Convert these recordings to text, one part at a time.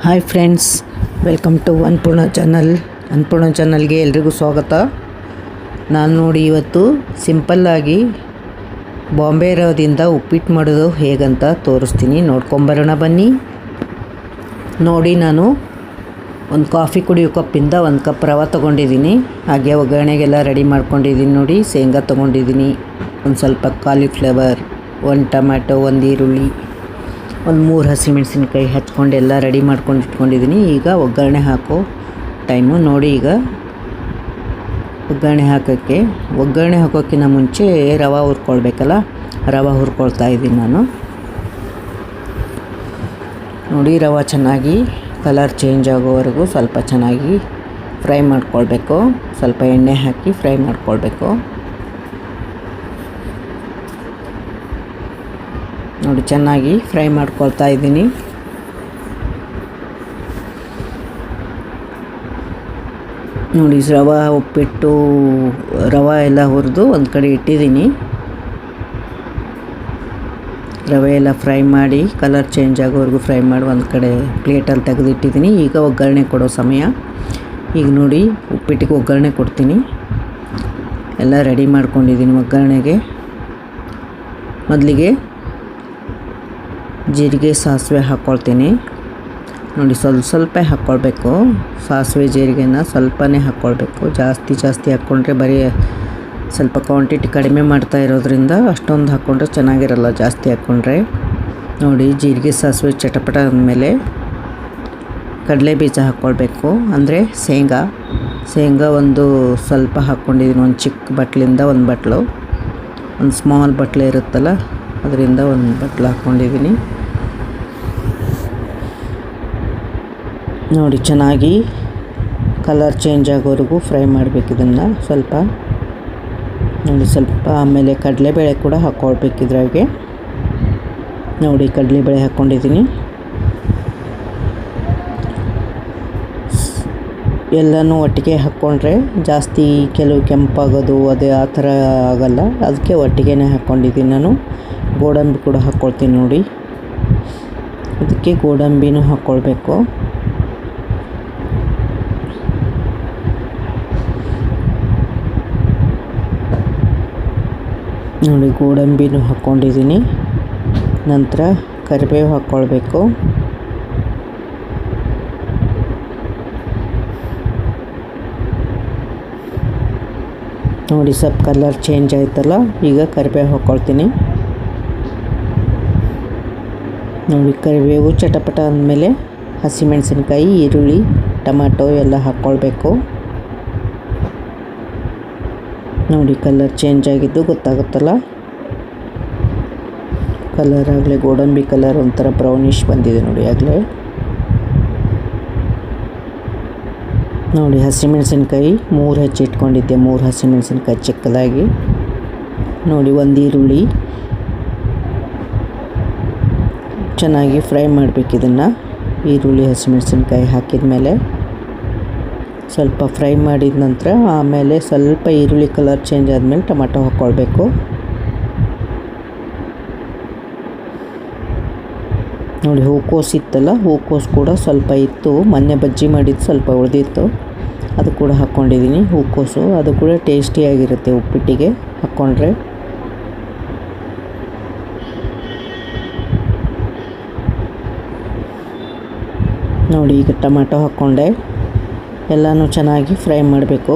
Hi friends, welcome to Annapurna ಚಾನಲ್ಗೆ ಎಲ್ರಿಗೂ ಸ್ವಾಗತ. ನಾನು ನೋಡಿ ಇವತ್ತು ಸಿಂಪಲ್ಲಾಗಿ ಬಾಂಬೆ ರವದಿಂದ ಉಪ್ಪಿಟ್ಟು ಮಾಡೋದು ಹೇಗಂತ ತೋರಿಸ್ತೀನಿ. ನೋಡ್ಕೊಂಬರೋಣ ಬನ್ನಿ. ನೋಡಿ, ನಾನು ಒಂದು ಕಾಫಿ ಕುಡಿಯೋ ಕಪ್ಪಿಂದ 1 ಕಪ್ ರವೆ ತೊಗೊಂಡಿದ್ದೀನಿ. ಹಾಗೆ ಒಗ್ಗರಣೆಗೆಲ್ಲ ರೆಡಿ ಮಾಡ್ಕೊಂಡಿದ್ದೀನಿ. ನೋಡಿ, ಶೇಂಗಾ ತೊಗೊಂಡಿದ್ದೀನಿ, ಒಂದು ಸ್ವಲ್ಪ ಕಾಲಿಫ್ಲವರ್, 1 ಟೊಮ್ಯಾಟೊ, 1 ಈರುಳ್ಳಿ, ಒಂದು 3 ಹಸಿಮೆಣಸಿನ್ಕಾಯಿ ಹಚ್ಕೊಂಡು ಎಲ್ಲ ರೆಡಿ ಮಾಡ್ಕೊಂಡು ಇಟ್ಕೊಂಡಿದ್ದೀನಿ. ಈಗ ಒಗ್ಗರಣೆ ಹಾಕೋ ಟೈಮು. ನೋಡಿ, ಈಗ ಒಗ್ಗರಣೆ ಹಾಕೋಕ್ಕಿಂತ ಮುಂಚೆ ರವೆ ಹುರ್ಕೊಳ್ಬೇಕಲ್ಲ, ರವೆ ಹುರ್ಕೊಳ್ತಾ ಇದ್ದೀನಿ ನಾನು. ನೋಡಿ, ರವೆ ಚೆನ್ನಾಗಿ ಕಲರ್ ಚೇಂಜ್ ಆಗೋವರೆಗೂ ಸ್ವಲ್ಪ ಚೆನ್ನಾಗಿ ಫ್ರೈ ಮಾಡ್ಕೊಳ್ಬೇಕು. ಸ್ವಲ್ಪ ಎಣ್ಣೆ ಹಾಕಿ ಫ್ರೈ ಮಾಡ್ಕೊಳ್ಬೇಕು. ನೋಡಿ, ಚೆನ್ನಾಗಿ ಫ್ರೈ ಮಾಡ್ಕೊಳ್ತಾ ಇದ್ದೀನಿ. ನೋಡಿ, ರವೆ ಎಲ್ಲ ಹುರಿದು ಒಂದು ಕಡೆ ಇಟ್ಟಿದ್ದೀನಿ. ರವೆ ಎಲ್ಲ ಫ್ರೈ ಮಾಡಿ ಕಲರ್ ಚೇಂಜ್ ಆಗೋವರೆಗೂ ಫ್ರೈ ಮಾಡಿ ಒಂದು ಕಡೆ ಪ್ಲೇಟಲ್ಲಿ ತೆಗೆದಿಟ್ಟಿದ್ದೀನಿ. ಈಗ ಒಗ್ಗರಣೆ ಕೊಡೋ ಸಮಯ. ಈಗ ನೋಡಿ, ಉಪ್ಪಿಟ್ಟಿಗೆ ಒಗ್ಗರಣೆ ಕೊಡ್ತೀನಿ. ಎಲ್ಲ ರೆಡಿ ಮಾಡ್ಕೊಂಡಿದ್ದೀನಿ. ಒಗ್ಗರಣೆಗೆ ಮೊದಲಿಗೆ ಜೀರಿಗೆ ಸಾಸಿವೆ ಹಾಕ್ಕೊಳ್ತೀನಿ. ನೋಡಿ, ಸ್ವಲ್ಪ ಹಾಕ್ಕೊಳ್ಬೇಕು. ಸಾಸಿವೆ ಜೀರಿಗೆನ ಸ್ವಲ್ಪನೇ ಹಾಕ್ಕೊಳ್ಬೇಕು. ಜಾಸ್ತಿ ಹಾಕ್ಕೊಂಡ್ರೆ ಬರೀ ಸ್ವಲ್ಪ ಕ್ವಾಂಟಿಟಿ ಕಡಿಮೆ ಮಾಡ್ತಾ ಇರೋದ್ರಿಂದ ಅಷ್ಟೊಂದು ಹಾಕ್ಕೊಂಡ್ರೆ ಚೆನ್ನಾಗಿರಲ್ಲ ಜಾಸ್ತಿ ಹಾಕ್ಕೊಂಡ್ರೆ. ನೋಡಿ, ಜೀರಿಗೆ ಸಾಸಿವೆ ಚಟಪಟ ಅಂದಮೇಲೆ ಕಡಲೆ ಬೀಜ ಹಾಕ್ಕೊಳ್ಬೇಕು, ಅಂದರೆ ಶೇಂಗಾ ಒಂದು ಸ್ವಲ್ಪ ಹಾಕ್ಕೊಂಡಿದ್ದೀನಿ. ಒಂದು ಚಿಕ್ಕ ಬಟ್ಲಿಂದ ಒಂದು ಬಟ್ಲು, ಒಂದು ಸ್ಮಾಲ್ ಬಟ್ಲೆ ಇರುತ್ತಲ್ಲ ಅದರಿಂದ ಒಂದು ಬಟ್ಲು ಹಾಕ್ಕೊಂಡಿದ್ದೀನಿ. ನೋಡಿ, ಚೆನ್ನಾಗಿ ಕಲರ್ ಚೇಂಜ್ ಆಗೋವರೆಗೂ ಫ್ರೈ ಮಾಡಬೇಕು ಇದನ್ನು ಸ್ವಲ್ಪ. ನೋಡಿ, ಸ್ವಲ್ಪ ಆಮೇಲೆ ಕಡಲೆಬೇಳೆ ಕೂಡ ಹಾಕ್ಕೊಳ್ಬೇಕು ಇದ್ರಾಗೆ. ನೋಡಿ, ಕಡಲೆಬೇಳೆ ಹಾಕ್ಕೊಂಡಿದ್ದೀನಿ. ಎಲ್ಲನೂ ಒಟ್ಟಿಗೆ ಹಾಕ್ಕೊಂಡ್ರೆ ಜಾಸ್ತಿ ಕೆಲವು ಕೆಂಪಾಗೋದು ಅದೇ ಆ ಥರ ಆಗೋಲ್ಲ. ಅದಕ್ಕೆ ಒಟ್ಟಿಗೆ ಹಾಕ್ಕೊಂಡಿದ್ದೀನಿ ನಾನು. ಗೋಡಂಬಿ ಕೂಡ ಹಾಕ್ಕೊಳ್ತೀನಿ. ನೋಡಿ, ಇದಕ್ಕೆ ಗೋಡಂಬಿನೂ ಹಾಕ್ಕೊಳ್ಬೇಕು. ನೋಡಿ, ಗೋಡಂಬಿನೂ ಹಾಕ್ಕೊಂಡಿದ್ದೀನಿ. ನಂತರ ಕರಿಬೇವು ಹಾಕ್ಕೊಳ್ಬೇಕು. ನೋಡಿ, ಸ್ವಲ್ಪ ಕಲರ್ ಚೇಂಜ್ ಆಯ್ತಲ್ಲ, ಈಗ ಕರಿಬೇವು ಹಾಕ್ಕೊಳ್ತೀನಿ. ನೋಡಿ, ಕರಿಬೇವು ಚಟಪಟ ಅಂದಮೇಲೆ ಹಸಿಮೆಣಸಿನ್ಕಾಯಿ, ಈರುಳ್ಳಿ, ಟೊಮ್ಯಾಟೊ ಎಲ್ಲ ಹಾಕ್ಕೊಳ್ಬೇಕು. ನೋಡಿ, ಕಲರ್ ಚೇಂಜ್ ಆಗಿದ್ದು ಗೊತ್ತಾಗುತ್ತಲ್ಲ. ಕಲರ್ ಆಗಲೇ ಗೋಡಂಬಿ ಕಲರ್ ಒಂಥರ ಬ್ರೌನಿಷ್ ಬಂದಿದೆ ನೋಡಿ ಆಗಲೇ. ನೋಡಿ, ಹಸಿಮೆಣಸಿನ್ಕಾಯಿ 3 ಹೆಚ್ಚಿಟ್ಕೊಂಡಿದ್ದೆ. 3 ಹಸಿಮೆಣಸಿನ್ಕಾಯಿ ಚಿಕ್ಕದಾಗಿ. ನೋಡಿ, 1 ಈರುಳ್ಳಿ. ಚೆನ್ನಾಗಿ ಫ್ರೈ ಮಾಡಬೇಕು ಇದನ್ನು. ಈರುಳ್ಳಿ ಹಸಿಮೆಣಸಿನ್ಕಾಯಿ ಹಾಕಿದ ಮೇಲೆ ಸ್ವಲ್ಪ ಫ್ರೈ ಮಾಡಿದ ನಂತರ ಆಮೇಲೆ ಸ್ವಲ್ಪ ಈರುಳ್ಳಿ ಕಲರ್ ಚೇಂಜ್ ಆದಮೇಲೆ ಟೊಮೆಟೊ ಹಾಕ್ಕೊಳ್ಬೇಕು. ನೋಡಿ, ಹೂಕೋಸು ಇತ್ತಲ್ಲ, ಹೂಕೋಸು ಕೂಡ ಸ್ವಲ್ಪ ಇತ್ತು. ಮೊನ್ನೆ ಬಜ್ಜಿ ಮಾಡಿದ್ದು ಸ್ವಲ್ಪ ಉಳಿದಿತ್ತು, ಅದು ಕೂಡ ಹಾಕ್ಕೊಂಡಿದ್ದೀನಿ. ಹೂಕೋಸು ಅದು ಕೂಡ ಟೇಸ್ಟಿಯಾಗಿರುತ್ತೆ ಉಪ್ಪಿಟ್ಟಿಗೆ ಹಾಕ್ಕೊಂಡ್ರೆ. ನೋಡಿ, ಈಗ ಟೊಮೆಟೊ ಹಾಕ್ಕೊಂಡೆ. ಎಲ್ಲನೂ ಚೆನ್ನಾಗಿ ಫ್ರೈ ಮಾಡಬೇಕು.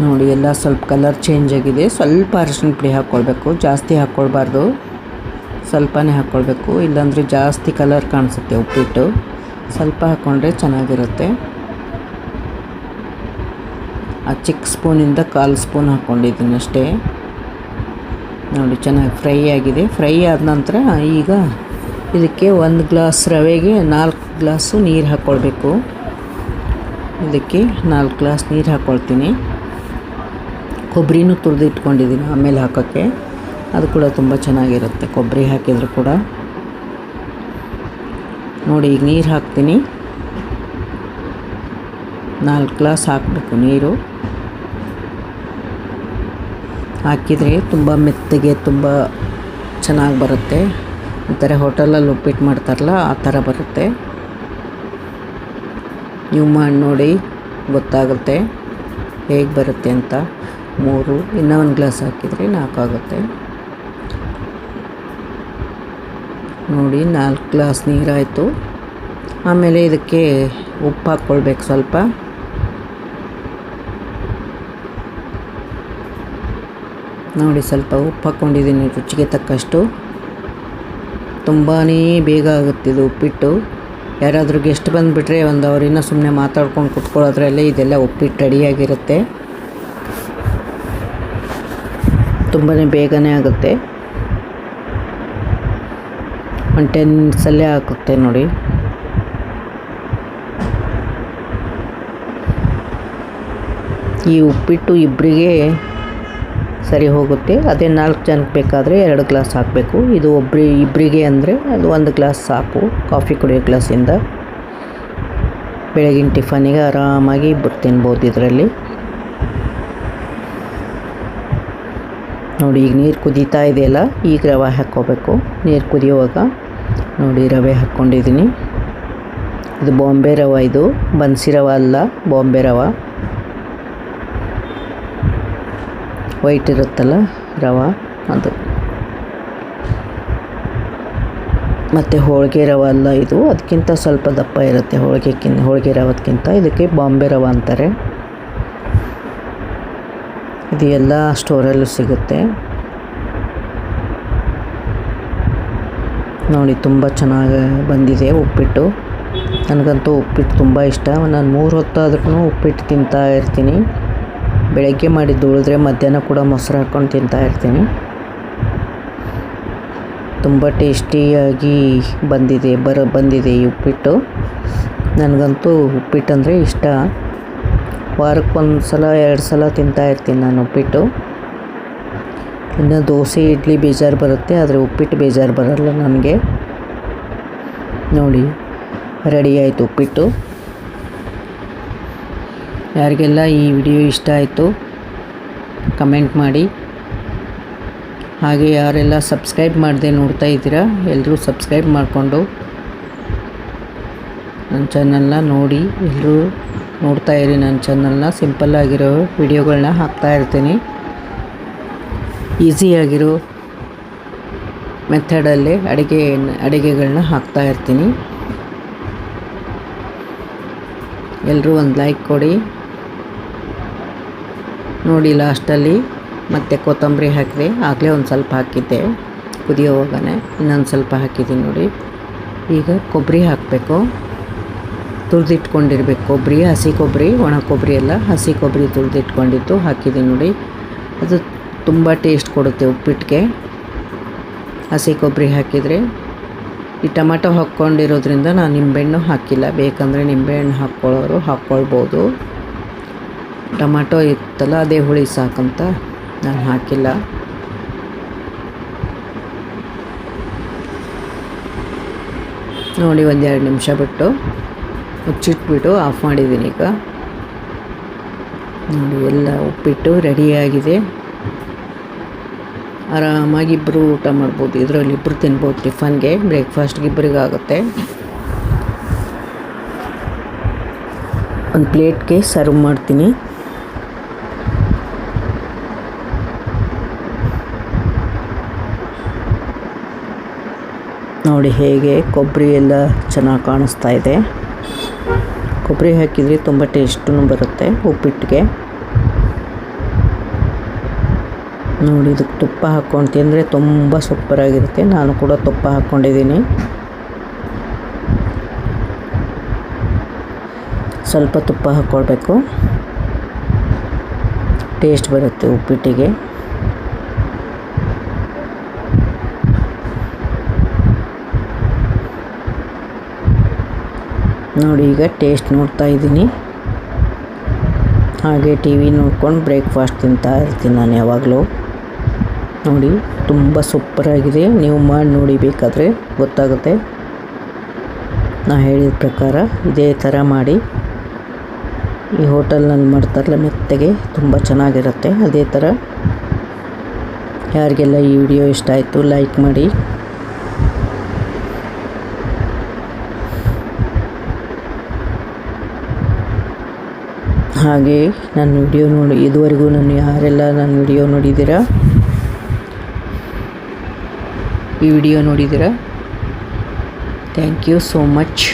ನೋಡಿ, ಎಲ್ಲ ಸ್ವಲ್ಪ ಕಲರ್ ಚೇಂಜ್ ಆಗಿದೆ. ಸ್ವಲ್ಪ ಅರಿಶಿನ ಪುಡಿ ಹಾಕ್ಕೊಳ್ಬೇಕು, ಜಾಸ್ತಿ ಹಾಕ್ಕೊಳ್ಬಾರ್ದು, ಸ್ವಲ್ಪನೇ ಹಾಕ್ಕೊಳ್ಬೇಕು. ಇಲ್ಲಾಂದರೆ ಜಾಸ್ತಿ ಕಲರ್ ಕಾಣಿಸುತ್ತೆ ಉಪ್ಪಿಟ್ಟು. ಸ್ವಲ್ಪ ಹಾಕ್ಕೊಂಡ್ರೆ ಚೆನ್ನಾಗಿರುತ್ತೆ. ಆ ಚಿಕ್ಕ ಸ್ಪೂನಿಂದ 1/4 ಸ್ಪೂನ್ ಹಾಕ್ಕೊಂಡಿದ್ದೀನಿ ಅಷ್ಟೇ. ನೋಡಿ, ಚೆನ್ನಾಗಿ ಫ್ರೈ ಆಗಿದೆ. ಫ್ರೈ ಆದ ನಂತರ ಈಗ ಇದಕ್ಕೆ 1 ಗ್ಲಾಸ್ ರವೆಗೆ 4 ಗ್ಲಾಸು ನೀರು ಹಾಕ್ಕೊಳ್ಬೇಕು. ಇದಕ್ಕೆ 4 ಗ್ಲಾಸ್ ನೀರು ಹಾಕ್ಕೊಳ್ತೀನಿ. ಕೊಬ್ಬರಿನೂ ತುರಿದು ಇಟ್ಕೊಂಡಿದ್ದೀನಿ ಆಮೇಲೆ ಹಾಕೋಕ್ಕೆ. ಅದು ಕೂಡ ತುಂಬ ಚೆನ್ನಾಗಿರುತ್ತೆ ಕೊಬ್ಬರಿ ಹಾಕಿದರೂ ಕೂಡ. ನೋಡಿ, ಈಗ ನೀರು ಹಾಕ್ತೀನಿ. 4 ಗ್ಲಾಸ್ ಹಾಕಬೇಕು ನೀರು. ಹಾಕಿದರೆ ತುಂಬ ಮೆತ್ತಗೆ ತುಂಬ ಚೆನ್ನಾಗಿ ಬರುತ್ತೆ. ಒಂಥರ ಹೋಟೆಲಲ್ಲಿ ಉಪ್ಪಿಟ್ಟು ಮಾಡ್ತಾರಲ್ಲ ಆ ಥರ ಬರುತ್ತೆ. ನೀವು ಮಾಡಿ ನೋಡಿ ಗೊತ್ತಾಗುತ್ತೆ ಹೇಗೆ ಬರುತ್ತೆ ಅಂತ. 3 ಇನ್ನೂ 1 ಗ್ಲಾಸ್ ಹಾಕಿದರೆ 4 ಆಗುತ್ತೆ. ನೋಡಿ 4 ಗ್ಲಾಸ್ ನೀರಾಯಿತು. ಆಮೇಲೆ ಇದಕ್ಕೆ ಉಪ್ಪು ಹಾಕ್ಕೊಳ್ಬೇಕು ಸ್ವಲ್ಪ. ನೋಡಿ ಸ್ವಲ್ಪ ಉಪ್ಪು ಹಾಕ್ಕೊಂಡಿದ್ದೀನಿ ರುಚಿಗೆ ತಕ್ಕಷ್ಟು. ತುಂಬಾ ಬೇಗ ಆಗುತ್ತಿದ್ದು ಉಪ್ಪಿಟ್ಟು. ಯಾರಾದರೂ ಗೆಸ್ಟ್ ಬಂದುಬಿಟ್ರೆ ಒಂದು ಅವರಿನ್ನೂ ಸುಮ್ಮನೆ ಮಾತಾಡ್ಕೊಂಡು ಕುತ್ಕೊಳ್ಳೋದ್ರಲ್ಲೇ ಇದೆಲ್ಲ ಉಪ್ಪಿಟ್ಟು ರೆಡಿಯಾಗಿರುತ್ತೆ. ತುಂಬಾ ಬೇಗನೆ ಆಗುತ್ತೆ. 10 ಮಿನಿಟ್ಸಲ್ಲೇ ಆಗುತ್ತೆ ನೋಡಿ. ಈ ಉಪ್ಪಿಟ್ಟು ಇಬ್ಬರಿಗೆ ಸರಿ ಹೋಗುತ್ತೆ. ಅದೇ 4 ಜನಕ್ಕೆ ಬೇಕಾದರೆ 2 ಗ್ಲಾಸ್ ಹಾಕಬೇಕು. ಇದು ಇಬ್ಬರಿಗೆ ಅಂದರೆ ಅದು 1 ಗ್ಲಾಸ್ ಸಾಕು. ಕಾಫಿ ಕುಡಿಯೋ ಗ್ಲಾಸಿಂದ ಬೆಳಗಿನ ಟಿಫನಿಗೆ ಆರಾಮಾಗಿ ಇಬ್ಬರು ತಿನ್ಬೋದು ಇದರಲ್ಲಿ. ನೋಡಿ ಈಗ ನೀರು ಕುದೀತಾ ಇದೆಯಲ್ಲ, ಈಗ ರವೆ ಹಾಕ್ಕೋಬೇಕು. ನೀರು ಕುದಿಯುವಾಗ ನೋಡಿ ರವೆ ಹಾಕ್ಕೊಂಡಿದ್ದೀನಿ. ಇದು ಬಾಂಬೆ ರವೆ, ಇದು ಬನ್ಸಿ ರವೆ ಅಲ್ಲ, ಬಾಂಬೆ ರವೆ. ವೈಟ್ ಇರುತ್ತಲ್ಲ ರವೆ ಅದು. ಮತ್ತು ಹೋಳಿಗೆ ರವೆ ಅಲ್ಲ ಇದು, ಅದಕ್ಕಿಂತ ಸ್ವಲ್ಪ ದಪ್ಪ ಇರುತ್ತೆ ಹೋಳಿಗೆ ರವದ್ಕಿಂತ. ಇದಕ್ಕೆ ಬಾಂಬೆ ರವೆ ಅಂತಾರೆ. ಇದು ಎಲ್ಲ ಸ್ಟೋರಲ್ಲೂ ಸಿಗುತ್ತೆ. ನೋಡಿ ತುಂಬ ಚೆನ್ನಾಗಿ ಬಂದಿದೆ ಉಪ್ಪಿಟ್ಟು. ನನಗಂತೂ ಉಪ್ಪಿಟ್ಟು ತುಂಬ ಇಷ್ಟ. ನಾನು 3 ಹೊತ್ತಾದ್ರೂ ಉಪ್ಪಿಟ್ಟು ತಿಂತಾ ಇರ್ತೀನಿ. ಬೆಳಗ್ಗೆ ಮಾಡಿದ್ದು ಉಳಿದ್ರೆ ಮಧ್ಯಾಹ್ನ ಕೂಡ ಮೊಸರು ಹಾಕ್ಕೊಂಡು ತಿಂತಾ ಇರ್ತೀನಿ. ತುಂಬ ಟೇಸ್ಟಿಯಾಗಿ ಬಂದಿದೆ ಈ ಉಪ್ಪಿಟ್ಟು. ನನಗಂತೂ ಉಪ್ಪಿಟ್ಟು ಅಂದರೆ ಇಷ್ಟ. ವಾರಕ್ಕೆ 1 ಸಲ 2 ಸಲ ತಿಂತಾ ಇರ್ತೀನಿ ನಾನು ಉಪ್ಪಿಟ್ಟು. ಇನ್ನು ದೋಸೆ ಇಡ್ಲಿ ಬೇಜಾರು ಬರುತ್ತೆ, ಆದರೆ ಉಪ್ಪಿಟ್ಟು ಬೇಜಾರು ಬರಲ್ಲ ನನಗೆ. ನೋಡಿ ರೆಡಿ ಆಯಿತು ಉಪ್ಪಿಟ್ಟು. ಯಾರಿಗೆಲ್ಲ ಈ ವಿಡಿಯೋ ಇಷ್ಟ ಆಯಿತು ಕಮೆಂಟ್ ಮಾಡಿ. ಹಾಗೆ ಯಾರೆಲ್ಲ ಸಬ್ಸ್ಕ್ರೈಬ್ ಮಾಡದೆ ನೋಡ್ತಾ ಇದ್ದೀರಾ, ಎಲ್ಲರೂ ಸಬ್ಸ್ಕ್ರೈಬ್ ಮಾಡಿಕೊಂಡು ನನ್ನ ಚಾನಲ್ನ ನೋಡಿ ಎಲ್ಲರೂ ನೋಡ್ತಾ ಇರಿ. ನನ್ನ ಚಾನಲ್ನ ಸಿಂಪಲ್ಲಾಗಿರೋ ವಿಡಿಯೋಗಳನ್ನ ಹಾಕ್ತಾ ಇರ್ತೀನಿ. ಈಸಿಯಾಗಿರೋ ಮೆಥಡಲ್ಲೇ ಅಡುಗೆಗಳನ್ನ ಹಾಕ್ತಾ ಇರ್ತೀನಿ. ಎಲ್ಲರೂ ಒಂದು ಲೈಕ್ ಕೊಡಿ. ನೋಡಿ ಲಾಸ್ಟಲ್ಲಿ ಮತ್ತೆ ಕೊತ್ತಂಬರಿ ಹಾಕಿದೆ. ಆಗಲೇ ಒಂದು ಸ್ವಲ್ಪ ಹಾಕಿದ್ದೆ ಕುದಿಯೋವಾಗನೇ, ಇನ್ನೊಂದು ಸ್ವಲ್ಪ ಹಾಕಿದ್ದೀನಿ ನೋಡಿ. ಈಗ ಕೊಬ್ಬರಿ ಹಾಕಬೇಕು. ತುರಿದಿಟ್ಕೊಂಡಿರ್ಬೇಕು ಕೊಬ್ಬರಿ, ಹಸಿ ಕೊಬ್ಬರಿ, ಒಣ ಕೊಬ್ಬರಿ ಎಲ್ಲ. ಹಸಿ ಕೊಬ್ಬರಿ ತುರಿದಿಟ್ಕೊಂಡಿದ್ದು ಹಾಕಿದ್ದೀನಿ ನೋಡಿ. ಅದು ತುಂಬ ಟೇಸ್ಟ್ ಕೊಡುತ್ತೆ ಉಪ್ಪಿಟ್ಟಿಗೆ ಹಸಿ ಕೊಬ್ಬರಿ ಹಾಕಿದರೆ. ಈ ಟೊಮೆಟೊ ಹಾಕ್ಕೊಂಡಿರೋದ್ರಿಂದ ನಾನು ನಿಂಬೆಹಣ್ಣು ಹಾಕಿಲ್ಲ. ಬೇಕಂದರೆ ನಿಂಬೆಹಣ್ಣು ಹಾಕ್ಕೊಳ್ಳೋರು ಹಾಕ್ಕೊಳ್ಬೋದು. ಟೊಮೆಟೊ ಇತ್ತಲ್ಲ ಅದೇ ಹುಳಿ ಸಾಕಂತ ನಾನು ಹಾಕಿಲ್ಲ. ನೋಡಿ 1-2 ನಿಮಿಷ ಬಿಟ್ಟು ಮುಚ್ಚಿಟ್ಬಿಟ್ಟು ಆಫ್ ಮಾಡಿದ್ದೀನಿ. ಈಗ ನೋಡಿ ಎಲ್ಲ ಉಪ್ಪಿಟ್ಟು ರೆಡಿಯಾಗಿದೆ. ಆರಾಮಾಗಿ ಇಬ್ಬರು ಊಟ ಮಾಡ್ಬೋದು. ಇದರಲ್ಲಿ ಇಬ್ಬರು ತಿನ್ಬೋದು. ಟಿಫನ್ಗೆ ಬ್ರೇಕ್ಫಾಸ್ಟ್ಗೆ ಇಬ್ಬರಿಗಾಗುತ್ತೆ. ಒಂದು ಪ್ಲೇಟ್ಗೆ ಸರ್ವ್ ಮಾಡ್ತೀನಿ. ನೋಡಿ ಹೇಗೆ ಕೊಬ್ಬರಿ ಎಲ್ಲ ಚೆನ್ನಾಗಿ ಕಾಣಿಸ್ತಾ ಇದೆ. ಕೊಬ್ಬರಿ ಹಾಕಿದರೆ ತುಂಬ ಟೇಸ್ಟೂ ಬರುತ್ತೆ ಉಪ್ಪಿಟ್ಟಿಗೆ. ನೋಡಿ ಇದಕ್ಕೆ ತುಪ್ಪ ಹಾಕ್ಕೊಂಡು ತಿಂದರೆ ತುಂಬ ಸೂಪರಾಗಿರುತ್ತೆ. ನಾನು ಕೂಡ ತುಪ್ಪ ಹಾಕ್ಕೊಂಡಿದ್ದೀನಿ. ಸ್ವಲ್ಪ ತುಪ್ಪ ಹಾಕ್ಕೊಳ್ಬೇಕು, ಟೇಸ್ಟ್ ಬರುತ್ತೆ ಉಪ್ಪಿಟ್ಟಿಗೆ. ನೋಡಿ ಈಗ ಟೇಸ್ಟ್ ನೋಡ್ತಾ ಇದ್ದೀನಿ. ಹಾಗೆ ಟಿ ವಿ ನೋಡ್ಕೊಂಡು ಬ್ರೇಕ್ಫಾಸ್ಟ್ ತಿಂತಾ ಇರ್ತೀನಿ ನಾನು ಯಾವಾಗಲೂ. ನೋಡಿ ತುಂಬ ಸೂಪರಾಗಿದೆ. ನೀವು ಮಾಡಿ ನೋಡಿ, ಬೇಕಾದರೆ ಗೊತ್ತಾಗುತ್ತೆ. ನಾನು ಹೇಳಿದ ಪ್ರಕಾರ ಇದೇ ಥರ ಮಾಡಿ. ಈ ಹೋಟೆಲ್ನಲ್ಲಿ ಮಾಡ್ತಾರಲ್ಲ ಮೆತ್ತಗೆ, ತುಂಬ ಚೆನ್ನಾಗಿರುತ್ತೆ. ಅದೇ ಥರ ಯಾರಿಗೆಲ್ಲ ಈ ವಿಡಿಯೋ ಇಷ್ಟ ಆಯಿತು ಲೈಕ್ ಮಾಡಿ. ಹಾಗೆ ನನ್ನ ವಿಡಿಯೋ ಇದುವರೆಗೂ ಯಾರೆಲ್ಲ ನನ್ನ ವಿಡಿಯೋ ನೋಡಿದ್ದೀರಾ, ಈ ವಿಡಿಯೋ ನೋಡಿದ್ದೀರಾ, ಥ್ಯಾಂಕ್ ಯು ಸೋ ಮಚ್.